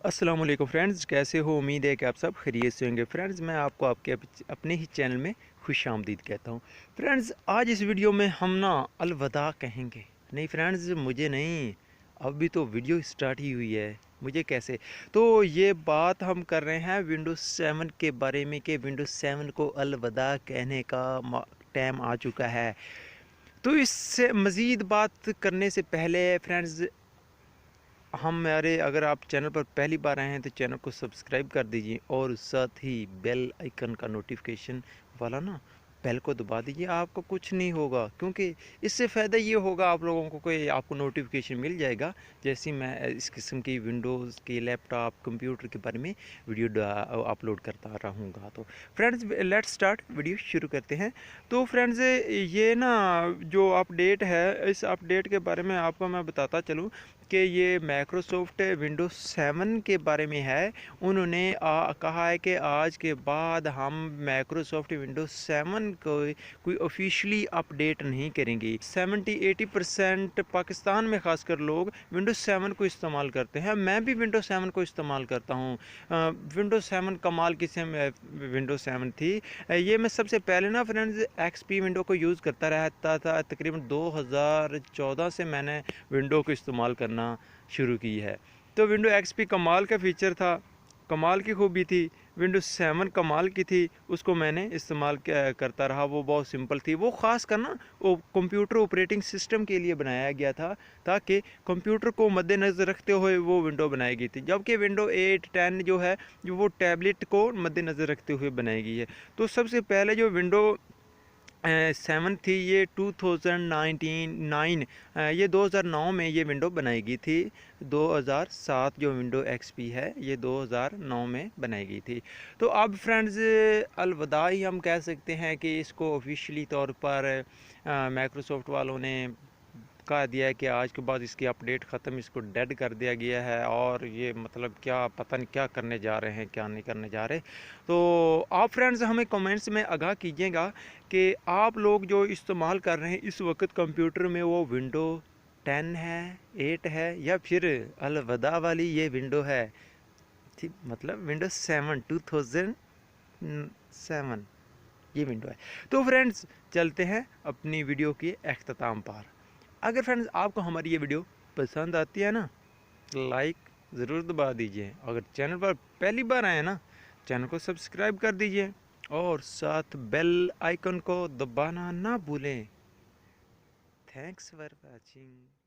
अस्सलाम वालेकुम फ्रेंड्स, कैसे हो? उम्मीद है कि आप सब खैरियत से होंगे। फ्रेंड्स, मैं आपको आपके अपने ही चैनल में खुश आमदीद कहता हूँ। फ्रेंड्स, आज इस वीडियो में हम ना अलविदा कहेंगे। नहीं फ्रेंड्स, मुझे नहीं, अभी तो वीडियो स्टार्ट ही हुई है, मुझे कैसे? तो ये बात हम कर रहे हैं विंडोज़ 7 के बारे में कि विंडोज़ 7 को अलविदा कहने का टाइम आ चुका है। तो इससे मज़ीद बात करने से पहले फ्रेंड्स, अगर आप चैनल पर पहली बार आए हैं तो चैनल को सब्सक्राइब कर दीजिए और साथ ही बेल आइकन का नोटिफिकेशन वाला ना बेल को दबा दीजिए। आपको कुछ नहीं होगा, क्योंकि इससे फ़ायदा ये होगा आप लोगों को कि आपको नोटिफिकेशन मिल जाएगा जैसे ही मैं इस किस्म की विंडोज़ के लैपटॉप कंप्यूटर के बारे में वीडियो अपलोड करता रहूँगा। तो फ्रेंड्स, लेट्स स्टार्ट, वीडियो शुरू करते हैं। तो फ्रेंड्स, ये ना जो अपडेट है, इस अपडेट के बारे में आपको मैं बताता चलूँ कि ये माइक्रोसॉफ्ट विंडोज़ 7 के बारे में है। उन्होंने कहा है कि आज के बाद हम माइक्रोसॉफ्ट विंडोज़ 7 को कोई ऑफिशियली अपडेट नहीं करेंगे। 70-80% पाकिस्तान में ख़ासकर लोग विंडोज़ 7 को इस्तेमाल करते हैं। मैं भी विंडोज़ 7 को इस्तेमाल करता हूँ। विंडोज़ 7 कमाल किस्म विंडोज़ 7 थी। ये मैं सबसे पहले ना फ्रेंड्स एक्सपी विंडो को यूज़ करता रहता था। तकरीबन 2014 से मैंने विंडो को इस्तेमाल करना शुरू की है। तो विंडो एक्सपी कमाल का फ़ीचर था, कमाल की खूबी थी। विंडोज़ 7 कमाल की थी, उसको मैंने इस्तेमाल करता रहा। वो बहुत सिंपल थी। वो ख़ास कर ना वो कंप्यूटर ऑपरेटिंग सिस्टम के लिए बनाया गया था, ताकि कंप्यूटर को मद्देनज़र रखते हुए वो विंडो बनाई गई थी। जबकि विंडो 8 10 जो है, जो वो टैबलेट को मद्देनज़र रखते हुए बनाई गई है। तो सबसे पहले जो विंडो 7 थी, ये 2019 ये 2009 में ये विंडो बनाई गई थी। 2007 जो विंडो एक्सपी है, ये 2009 में बनाई गई थी। तो अब फ्रेंड्स, अलविदा ही हम कह सकते हैं कि इसको ऑफिशियली तौर पर माइक्रोसॉफ्ट वालों ने कहा दिया है कि आज के बाद इसकी अपडेट ख़त्म, इसको डेड कर दिया गया है। और ये मतलब क्या, पता नहीं क्या करने जा रहे हैं, क्या नहीं करने जा रहे। तो आप फ्रेंड्स हमें कमेंट्स में आगाह कीजिएगा कि आप लोग जो इस्तेमाल कर रहे हैं इस वक्त कंप्यूटर में, वो विंडो 10 है, 8 है, या फिर अलविदा वाली ये विंडो है, ठीक, मतलब विंडो 7 2007 ये विंडो है। तो फ्रेंड्स, चलते हैं अपनी वीडियो के अख्ताम पर। अगर फ्रेंड्स आपको हमारी ये वीडियो पसंद आती है ना, लाइक ज़रूर दबा दीजिए। अगर चैनल पर पहली बार आए ना, चैनल को सब्सक्राइब कर दीजिए और साथ बेल आइकन को दबाना ना भूलें। Thanks for watching.